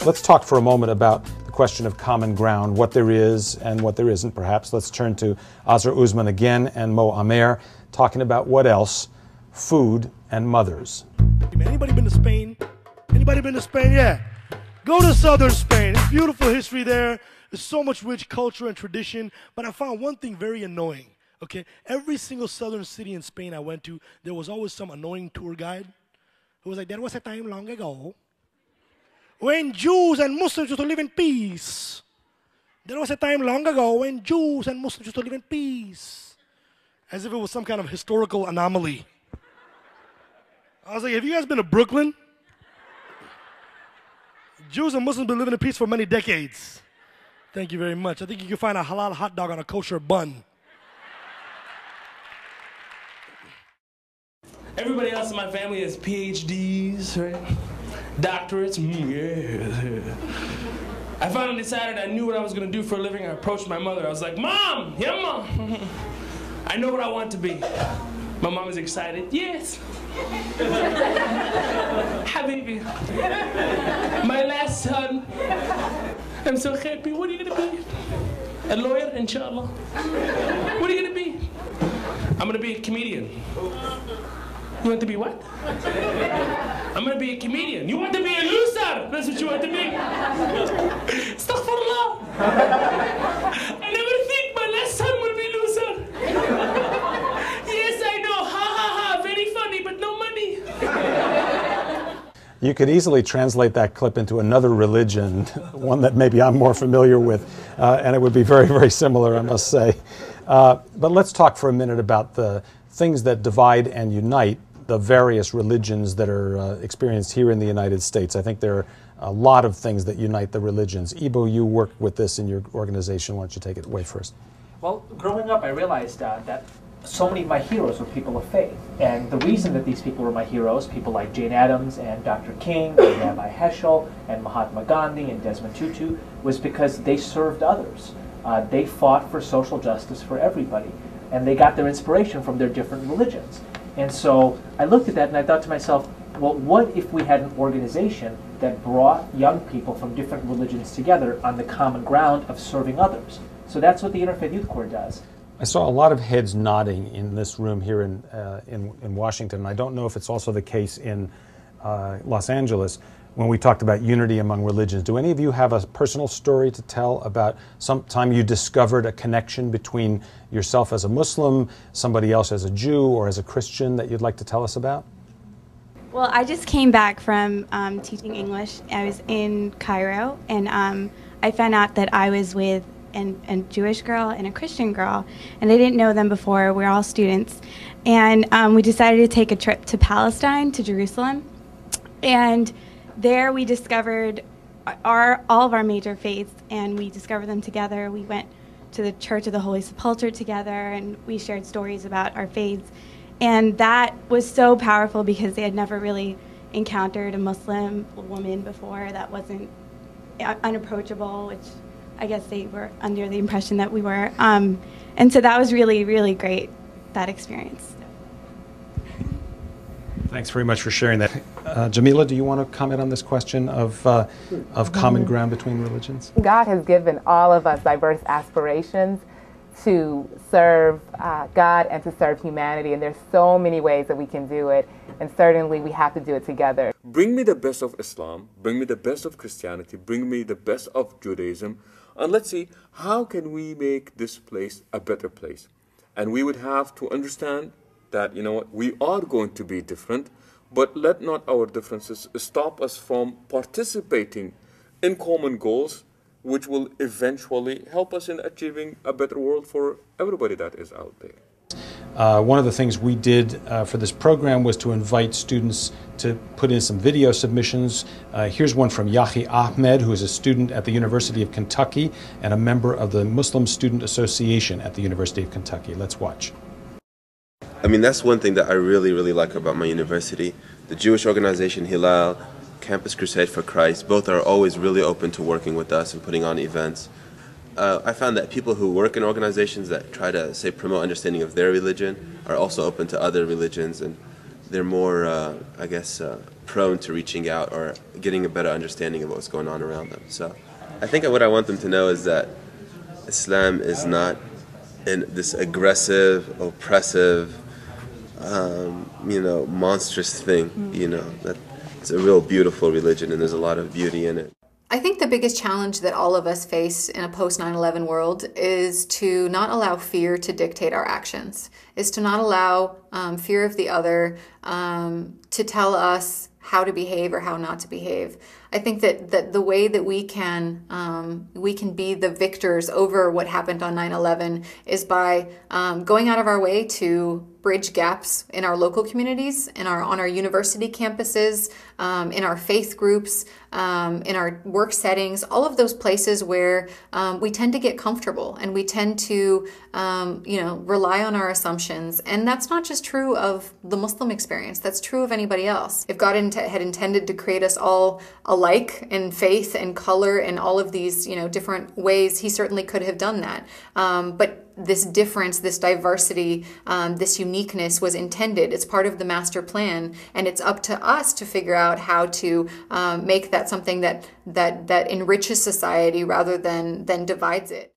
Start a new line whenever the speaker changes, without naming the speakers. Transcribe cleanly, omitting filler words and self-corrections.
Let's talk for a moment about the question of common ground, what there is and what there isn't, perhaps. Let's turn to Azra Usman again and Mo Amer, talking about what else? Food and mothers.
Anybody been to Spain? Anybody been to Spain? Yeah. Go to southern Spain. It's beautiful history there. There's so much rich culture and tradition. But I found one thing very annoying. Okay, every single southern city in Spain I went to, there was always some annoying tour guide who was like, there was a time long ago when Jews and Muslims used to live in peace. There was a time long ago when Jews and Muslims used to live in peace. As if it was some kind of historical anomaly. I was like, have you guys been to Brooklyn? Jews and Muslims have been living in peace for many decades. Thank you very much. I think you can find a halal hot dog on a kosher bun.
Everybody else in my family has PhDs, right? Doctorates, yeah. I finally decided I knew what I was going to do for a living. I approached my mother. I was like, Mom, yeah, Mom. I know what I want to be. My mom is excited. Yes. Habibi. My last son. I'm so happy. What are you going to be? A lawyer, inshallah. What are you going to be? I'm going to be a comedian. You want to be what? I'm going to be a comedian. You want to be a loser? That's what you want to be. Astaghfirullah. I never think my last son will be loser. Yes, I know. Ha ha ha. Very funny, but no money.
You could easily translate that clip into another religion, one that maybe I'm more familiar with, and it would be very, very similar, I must say. But let's talk for a minute about the things that divide and unite the various religions that are experienced here in the United States. I think there are a lot of things that unite the religions. Ibo, you work with this in your organization. Why don't you take it away first?
Well, growing up, I realized that so many of my heroes were people of faith. And the reason that these people were my heroes, people like Jane Addams and Dr. King and Rabbi Heschel and Mahatma Gandhi and Desmond Tutu, was because they served others. They fought for social justice for everybody. And they got their inspiration from their different religions. And so I looked at that and I thought to myself, well, what if we had an organization that brought young people from different religions together on the common ground of serving others? So that's what the Interfaith Youth Corps does.
I saw a lot of heads nodding in this room here in Washington. I don't know if it's also the case in Los Angeles when we talked about unity among religions. Do any of you have a personal story to tell about some time you discovered a connection between yourself as a Muslim, somebody else as a Jew, or as a Christian that you'd like to tell us about?
Well, I just came back from teaching English. I was in Cairo, and I found out that I was with a Jewish girl and a Christian girl, and I didn't know them before. We're all students. And we decided to take a trip to Palestine, to Jerusalem. And there we discovered all of our major faiths, and we discovered them together. We went to the Church of the Holy Sepulchre together, and we shared stories about our faiths. And that was so powerful because they had never really encountered a Muslim woman before that wasn't unapproachable, which I guess they were under the impression that we were. And so that was really, really great, that experience.
Thanks very much for sharing that. Jamila, do you want to comment on this question of common ground between religions?
God has given all of us diverse aspirations to serve God and to serve humanity, and there's so many ways that we can do it, and certainly we have to do it together.
Bring me the best of Islam, bring me the best of Christianity, bring me the best of Judaism, and let's see how can we make this place a better place. And we would have to understand that, you know what, we are going to be different, but let not our differences stop us from participating in common goals, which will eventually help us in achieving a better world for everybody that is out there.
One of the things we did for this program was to invite students to put in some video submissions. Here's one from Yahi Ahmed, who is a student at the University of Kentucky and a member of the Muslim Student Association at the University of Kentucky. Let's watch.
I mean, that's one thing that I really, really like about my university. The Jewish organization Hilal, Campus Crusade for Christ, both are always really open to working with us and putting on events. I found that people who work in organizations that try to, say, promote understanding of their religion are also open to other religions, and they're more, I guess, prone to reaching out or getting a better understanding of what's going on around them. So I think what I want them to know is that Islam is not this aggressive, oppressive, monstrous thing. That it's a real beautiful religion, and there's a lot of beauty in it.
I think the biggest challenge that all of us face in a post 9/11 world is to not allow fear to dictate our actions, is to not allow fear of the other to tell us how to behave or how not to behave. I think that the way that we can be the victors over what happened on 9/11 is by going out of our way to bridge gaps in our local communities, on our university campuses, in our faith groups, in our work settings, all of those places where we tend to get comfortable and we tend to rely on our assumptions. And that's not just true of the Muslim experience, that's true of anybody else. If God had intended to create us all alike in faith and color and all of these different ways, he certainly could have done that. But this difference, this diversity, this uniqueness was intended. It's part of the master plan, and it's up to us to figure out how to make that something that enriches society rather than divides it.